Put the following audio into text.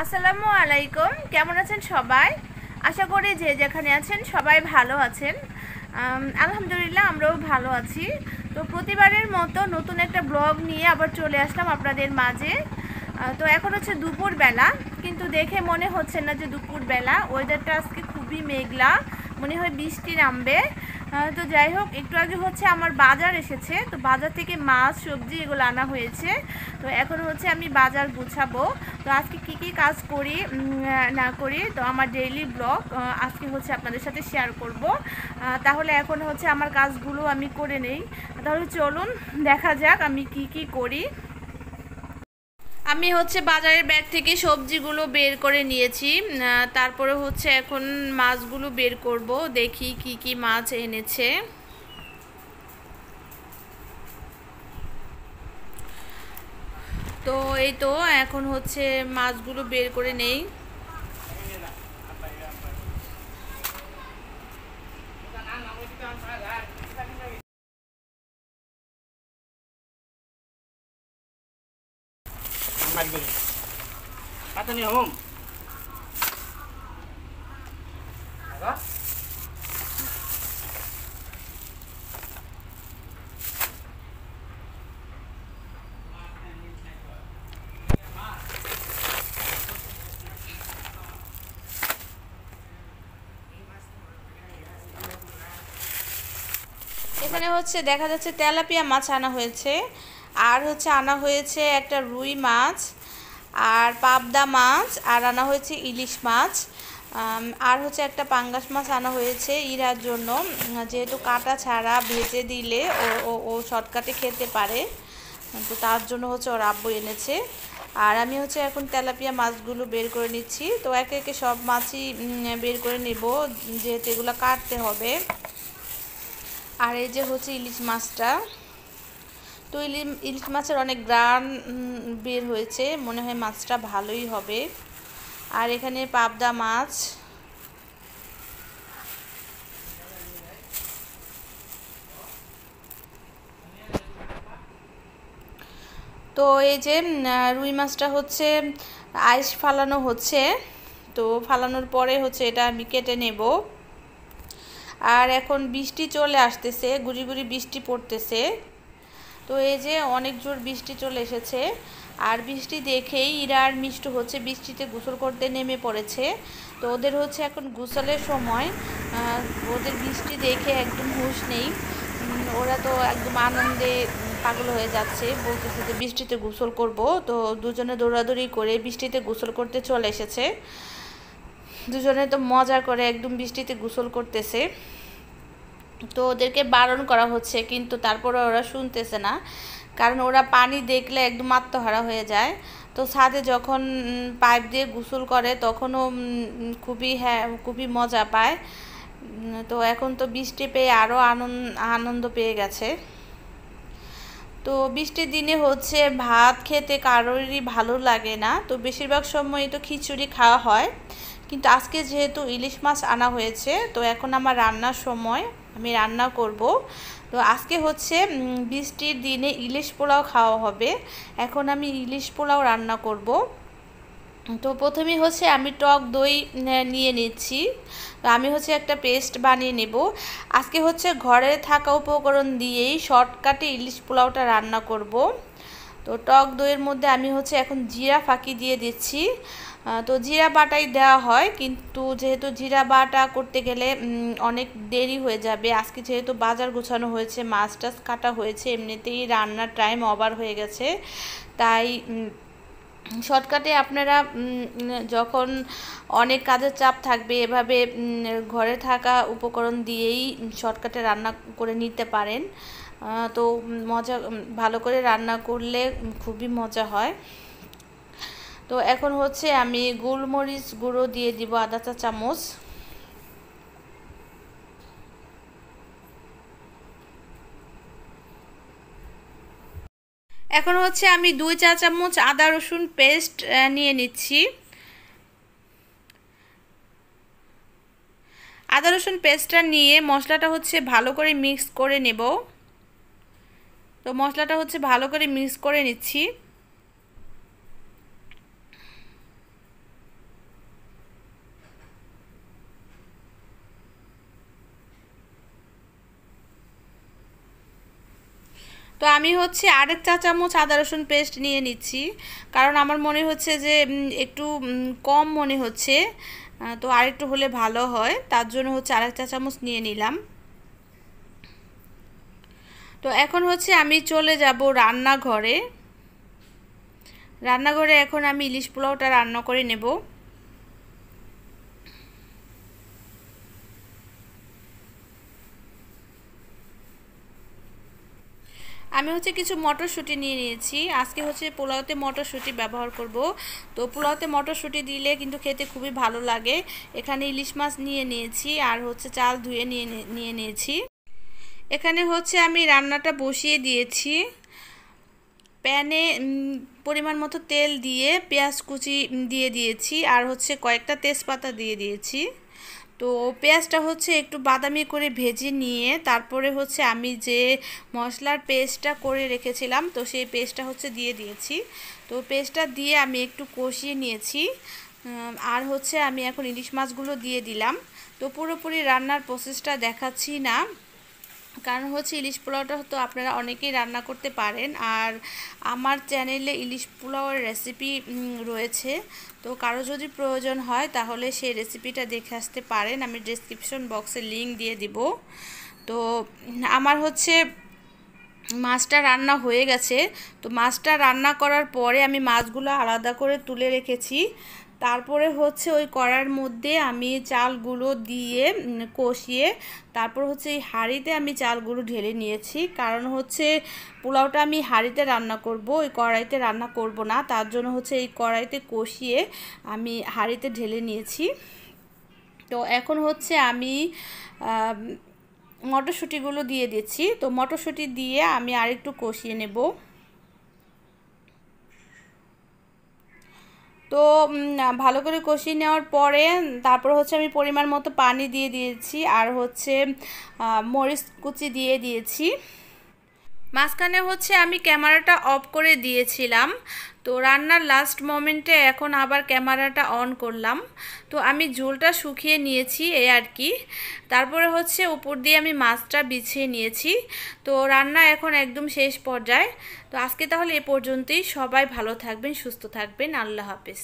আসসালামু আলাইকুম। কেমন আছেন সবাই? আশা করি যে যেখানে আছেন সবাই ভালো আছেন। আলহামদুলিল্লাহ আমরাও ভালো আছি। তো প্রতিবারের মতো নতুন একটা ব্লগ নিয়ে আবার চলে আসলাম আপনাদের মাঝে। তো এখন হচ্ছে দুপুরবেলা, কিন্তু দেখে মনে হচ্ছে না যে দুপুরবেলা। ওয়েদারটা আজকে খুবই মেঘলা, মনে হয় বৃষ্টি নামবে। তো যাই হোক, একটু আগে হচ্ছে আমার বাজার এসেছে, তো বাজার থেকে মাছ সবজি এগুলো আনা হয়েছে। তো এখন হচ্ছে আমি বাজার গুছাবো। তো আজকে কি কি কাজ করি না করি, তো আমার ডেইলি ব্লগ আজকে হচ্ছে আপনাদের সাথে শেয়ার করব। তাহলে এখন হচ্ছে আমার কাজগুলো আমি করে নেই। তাহলে চলুন দেখা যাক আমি কি কি করি। আমি হচ্ছে বাজারের ব্যাগ থেকে সবজিগুলো বের করে নিয়েছি। তারপরে হচ্ছে এখন মাছগুলো বের করব, দেখি কি কি মাছ এনেছে। তো এই তো এখন হচ্ছে মাছগুলো বের করে নেই। এখানে হচ্ছে দেখা যাচ্ছে তেলাপিয়া মাছ আনা হয়েছে, আর হচ্ছে আনা হয়েছে একটা রুই মাছ, আর পাবদা মাছ, আর আনা হয়েছে ইলিশ মাছ, আর হচ্ছে একটা পাঙ্গাস মাছ আনা হয়েছে ইরার জন্য, যেহেতু কাটা ছাড়া ভেজে দিলে ও ও ও শর্টকাটে খেতে পারে, তো তার জন্য হচ্ছে ওর আব্বু এনেছে। আর আমি হচ্ছে এখন তেলাপিয়া মাছগুলো বের করে নিচ্ছি। তো একে একে সব মাছই বের করে নেব, যেহেতু এগুলো কাটতে হবে। আর এই যে হচ্ছে ইলিশ মাছটা, তো ইলিশ মাছের অনেক গ্রান বের হয়েছে, মনে হয় মাছটা ভালোই হবে। আর এখানে পাবদা মাছ, তো এই যে রুই মাছটা হচ্ছে আইস ফালানো হচ্ছে। তো ফালানোর পরে হচ্ছে এটা আমি কেটে নেব। আর এখন বৃষ্টি চলে আসতেছে, গুড়ি গুড়ি বৃষ্টি পড়তেছে। তো এই যে অনেক জোর বৃষ্টি চলে এসেছে, আর বৃষ্টি দেখেই ইরা আর মিষ্টু হচ্ছে বৃষ্টিতে গোসল করতে নেমে পড়েছে। তো ওদের হচ্ছে এখন গোসলের সময়। ওদের বৃষ্টি দেখে একদম হুঁশ নেই। ওরা তো একদম আনন্দে পাগল হয়ে যাচ্ছে, বলতেছে যে বৃষ্টিতে গোসল করব। তো দুজনে দৌড়াদৌড়ি করে বৃষ্টিতে গোসল করতে চলে এসেছে। দুজনে তো মজা করে একদম বৃষ্টিতে গোসল করতেছে। তো ওদেরকে বারণ করা হচ্ছে, কিন্তু তারপরে ওরা শুনতেছে না, কারণ ওরা পানি দেখলে একদম আত্মহারা হয়ে যায়। তো ছাদে যখন পাইপ দিয়ে গোসল করে তখনও খুবই মজা পায়। তো এখন তো বৃষ্টি পেয়ে আরও আনন্দ পেয়ে গেছে। তো বৃষ্টির দিনে হচ্ছে ভাত খেতে কারোরই ভালো লাগে না, তো বেশিরভাগ সময় তো খিচুড়ি খাওয়া হয়। কিন্তু আজকে যেহেতু ইলিশ মাছ আনা হয়েছে, তো এখন আমার রান্নার সময়, আমি রান্না করব। তো আজকে হচ্ছে বৃষ্টির দিনে ইলিশ পোলাও খাওয়া হবে। এখন আমি ইলিশ পোলাও রান্না করব। তো প্রথমেই হচ্ছে আমি টক দই নিয়ে নিচ্ছি। তো আমি হচ্ছে একটা পেস্ট বানিয়ে নেব। আজকে হচ্ছে ঘরে থাকা উপকরণ দিয়েই শর্টকাটে ইলিশ পোলাওটা রান্না করব। তো টক দইয়ের মধ্যে আমি হচ্ছে এখন জিরা ফাঁকি দিয়ে দিচ্ছি। তো জিরা বাটাই দেওয়া হয়, কিন্তু যেহেতু জিরা বাটা করতে গেলে অনেক দেরি হয়ে যাবে। আজকে যেহেতু বাজার গোছানো হয়েছে, মাছ টাছ কাটা হয়েছে, এমনিতেই রান্নার টাইম ওভার হয়ে গেছে, তাই শর্টকাটে আপনারা যখন অনেক কাজের চাপ থাকবে, এভাবে ঘরে থাকা উপকরণ দিয়েই শর্টকাটে রান্না করে নিতে পারেন। তো মজা, ভালো করে রান্না করলে খুবই মজা হয়। তো এখন হচ্ছে আমি গোলমরিচ গুঁড়ো দিয়ে দিব আধা চা চামচ। এখন হচ্ছে আমি 2 চা চামচ আদা রসুন পেস্ট নিয়ে নিচ্ছি। আদা রসুন পেস্টটা নিয়ে মশলাটা হচ্ছে ভালো করে মিক্স করে নেব। তো মশলাটা হচ্ছে ভালো করে মিক্স করে নিচ্ছি। তো আমি হচ্ছে আরেক চা চামচ আদা রসুন পেস্ট নিয়ে নিচ্ছি, কারণ আমার মনে হচ্ছে যে একটু কম মনে হচ্ছে, তো আরেকটু হলে ভালো হয়, তার জন্য হচ্ছে আরেক চা চামচ নিয়ে নিলাম। তো এখন হচ্ছে আমি চলে যাব রান্নাঘরে। রান্নাঘরে এখন আমি ইলিশ পোলাওটা রান্না করে নেব। আমি হচ্ছে কিছু মটরশুঁটি নিয়ে নিয়েছি, আজকে হচ্ছে পোলাওতে মটরশুঁটি ব্যবহার করব। তো পোলাওতে মটরশুঁটি দিলে কিন্তু খেতে খুবই ভালো লাগে। এখানে ইলিশ মাছ নিয়ে নিয়েছি, আর হচ্ছে চাল ধুয়ে নিয়ে নিয়েছি। এখানে হচ্ছে আমি রান্নাটা বসিয়ে দিয়েছি। প্যানে পরিমাণ মতো তেল দিয়ে পেঁয়াজ কুচি দিয়ে দিয়েছি, আর হচ্ছে কয়েকটা তেজপাতা দিয়ে দিয়েছি। তো পেঁয়াজটা হচ্ছে একটু বাদামি করে ভেজে নিয়ে তারপরে হচ্ছে আমি যে মশলার পেস্টটা করে রেখেছিলাম, তো সেই পেস্টটা হচ্ছে দিয়ে দিয়েছি। তো পেস্টটা দিয়ে আমি একটু কষিয়ে নিয়েছি। আর হচ্ছে আমি এখন ইলিশ মাছগুলো দিয়ে দিলাম। তো পুরোপুরি রান্নার প্রসেসটা দেখাচ্ছি না, কারণ হচ্ছে ইলিশ পোলাওটা তো আপনারা অনেকেই রান্না করতে পারেন, আর আমার চ্যানেলে ইলিশ পোলাওয়ের রেসিপি রয়েছে। তো কারো যদি প্রয়োজন হয় তাহলে সেই রেসিপিটা দেখে আসতে পারেন, আমি ডেসক্রিপশন বক্সে লিংক দিয়ে দিব। তো আমার হচ্ছে মাছটা রান্না হয়ে গেছে। তো মাছটা রান্না করার পরে আমি মাছগুলো আলাদা করে তুলে রেখেছি। তারপরে হচ্ছে ওই কড়ার মধ্যে আমি চালগুলো দিয়ে কষিয়ে তারপর হচ্ছে এই হাঁড়িতে আমি চালগুলো ঢেলে নিয়েছি, কারণ হচ্ছে পোলাওটা আমি হাঁড়িতে রান্না করব, ওই কড়াইতে রান্না করব না, তার জন্য হচ্ছে এই কড়াইতে কষিয়ে আমি হাঁড়িতে ঢেলে নিয়েছি। তো এখন হচ্ছে আমি মটরশুঁটিগুলো দিয়ে দিচ্ছি। তো মটরশুঁটি দিয়ে আমি আরেকটু কষিয়ে নেব। তো ভালো করে কষিয়ে নেওয়ার পরে তারপর হচ্ছে আমি পরিমাণ মতো পানি দিয়ে দিয়েছি, আর হচ্ছে মরিচ কুচি দিয়ে দিয়েছি। মাঝখানে হচ্ছে আমি ক্যামেরাটা অফ করে দিয়েছিলাম, তো রান্নার লাস্ট মোমেন্টে এখন আবার ক্যামেরাটা অন করলাম। তো আমি ঝোলটা শুকিয়ে নিয়েছি এই আর কি। তারপরে হচ্ছে উপর দিয়ে আমি মাছটা বিছিয়ে নিয়েছি। তো রান্না এখন একদম শেষ পর্যায়ে। তো আজকে তাহলে এ পর্যন্তই। সবাই ভালো থাকবেন, সুস্থ থাকবেন। আল্লাহ হাফেজ।